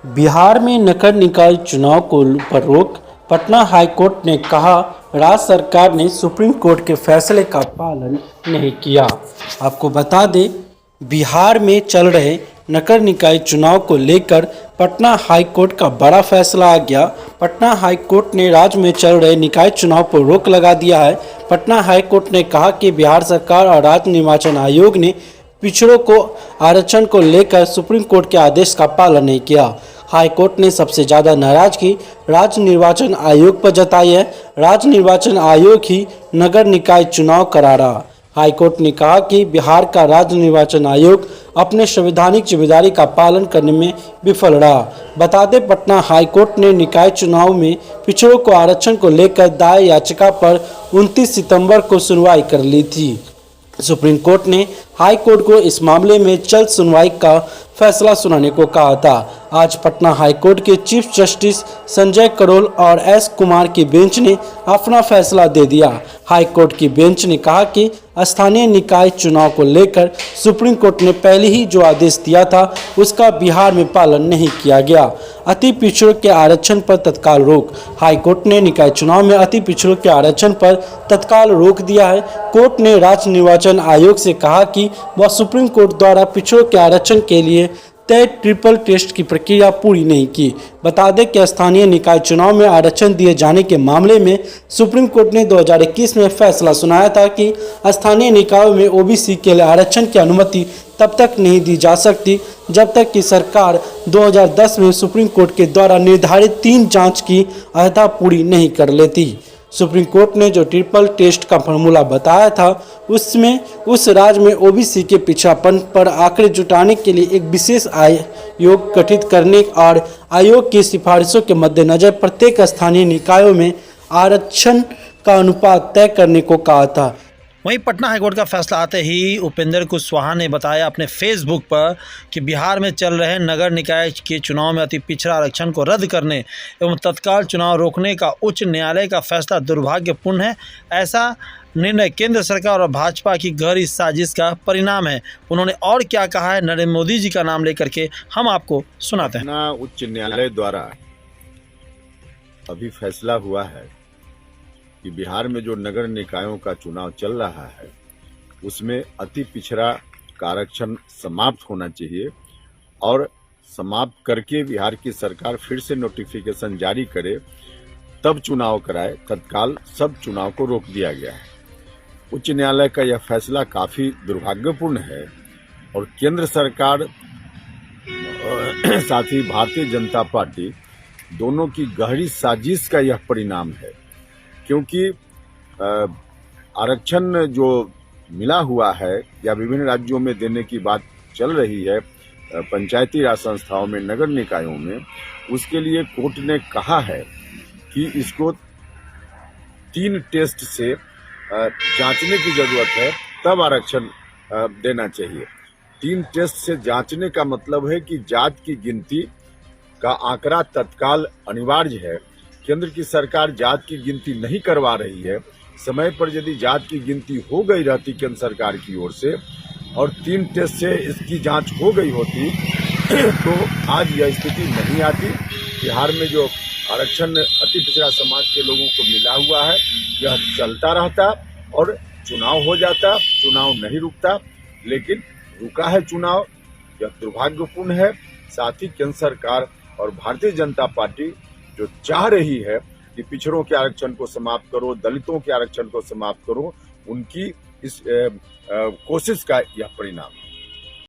बिहार में नगर निकाय चुनाव को पर रोक। पटना हाईकोर्ट ने कहा, राज्य सरकार ने सुप्रीम कोर्ट के फैसले का पालन नहीं किया। आपको बता दें, बिहार में चल रहे नगर निकाय चुनाव को लेकर पटना हाईकोर्ट का बड़ा फैसला आ गया। पटना हाईकोर्ट ने राज्य में चल रहे निकाय चुनाव पर रोक लगा दिया है। पटना हाईकोर्ट ने कहा कि बिहार सरकार और राज्य निर्वाचन आयोग ने पिछड़ों को आरक्षण को लेकर सुप्रीम कोर्ट के आदेश का पालन नहीं किया। हाईकोर्ट ने सबसे ज़्यादा नाराजगी राज्य निर्वाचन आयोग पर जताई है। राज्य निर्वाचन आयोग ही नगर निकाय चुनाव करा रहा। हाईकोर्ट ने कहा कि बिहार का राज्य निर्वाचन आयोग अपने संवैधानिक जिम्मेदारी का पालन करने में विफल रहा। बता दें, पटना हाईकोर्ट ने निकाय चुनाव में पिछड़ों को आरक्षण को लेकर दायर याचिका पर 29 सितंबर को सुनवाई कर ली थी। सुप्रीम कोर्ट ने हाई कोर्ट को इस मामले में जल्द सुनवाई का फैसला सुनाने को कहा था। आज पटना हाई कोर्ट के चीफ जस्टिस संजय करोल और एस कुमार की बेंच ने अपना फैसला दे दिया। हाई कोर्ट की बेंच ने कहा कि स्थानीय निकाय चुनाव को लेकर सुप्रीम कोर्ट ने पहले ही जो आदेश दिया था उसका बिहार में पालन नहीं किया गया। अति पिछड़ों के आरक्षण पर तत्काल रोक। हाई कोर्ट ने निकाय चुनाव में अति पिछड़ों के आरक्षण पर तत्काल रोक दिया है। कोर्ट ने राज्य निर्वाचन आयोग से कहा कि वह सुप्रीम कोर्ट द्वारा पिछड़ों के आरक्षण के लिए तय ट्रिपल टेस्ट की प्रक्रिया पूरी नहीं की। बता दें कि स्थानीय निकाय चुनाव में आरक्षण दिए जाने के मामले में सुप्रीम कोर्ट ने 2021 में फैसला सुनाया था कि स्थानीय निकायों में ओबीसी के लिए आरक्षण की अनुमति तब तक नहीं दी जा सकती जब तक कि सरकार 2010 में सुप्रीम कोर्ट के द्वारा निर्धारित 3 जांच की अहदा पूरी नहीं कर लेती। सुप्रीम कोर्ट ने जो ट्रिपल टेस्ट का फॉर्मूला बताया था उसमें उस राज्य में ओबीसी के पिछड़ापन पर आंकड़े जुटाने के लिए एक विशेष आयोग गठित करने और आयोग की सिफारिशों के मद्देनजर प्रत्येक स्थानीय निकायों में आरक्षण का अनुपात तय करने को कहा था। वहीं पटना हाईकोर्ट का फैसला आते ही उपेंद्र कुशवाहा ने बताया अपने फेसबुक पर कि बिहार में चल रहे नगर निकाय के चुनाव में अति पिछड़ा आरक्षण को रद्द करने एवं तत्काल चुनाव रोकने का उच्च न्यायालय का फैसला दुर्भाग्यपूर्ण है। ऐसा निर्णय केंद्र सरकार और भाजपा की गहरी साजिश का परिणाम है। उन्होंने और क्या कहा है, नरेंद्र मोदी जी का नाम लेकर के हम आपको सुनाते हैं। उच्च न्यायालय द्वारा अभी फैसला हुआ है कि बिहार में जो नगर निकायों का चुनाव चल रहा है उसमें अति पिछड़ा का आरक्षण समाप्त होना चाहिए और समाप्त करके बिहार की सरकार फिर से नोटिफिकेशन जारी करे तब चुनाव कराए। तत्काल सब चुनाव को रोक दिया गया है। उच्च न्यायालय का यह फैसला काफी दुर्भाग्यपूर्ण है और केंद्र सरकार साथ ही भारतीय जनता पार्टी दोनों की गहरी साजिश का यह परिणाम है, क्योंकि आरक्षण जो मिला हुआ है या विभिन्न राज्यों में देने की बात चल रही है पंचायती राज संस्थाओं में, नगर निकायों में, उसके लिए कोर्ट ने कहा है कि इसको 3 टेस्ट से जांचने की जरूरत है तब आरक्षण देना चाहिए। 3 टेस्ट से जांचने का मतलब है कि जात की गिनती का आंकड़ा तत्काल अनिवार्य है। केंद्र की सरकार जात की गिनती नहीं करवा रही है। समय पर यदि जात की गिनती हो गई रहती केंद्र सरकार की ओर से और 3 टेस्ट से इसकी जांच हो गई होती तो आज यह स्थिति नहीं आती। बिहार में जो आरक्षण अति पिछड़ा समाज के लोगों को मिला हुआ है यह चलता रहता और चुनाव हो जाता, चुनाव नहीं रुकता। लेकिन रुका है चुनाव, यह दुर्भाग्यपूर्ण है। साथ ही केंद्र सरकार और भारतीय जनता पार्टी जो चाह रही है कि पिछड़ों के आरक्षण को समाप्त करो, दलितों के आरक्षण को समाप्त करो, उनकी इस कोशिश का यह परिणाम है।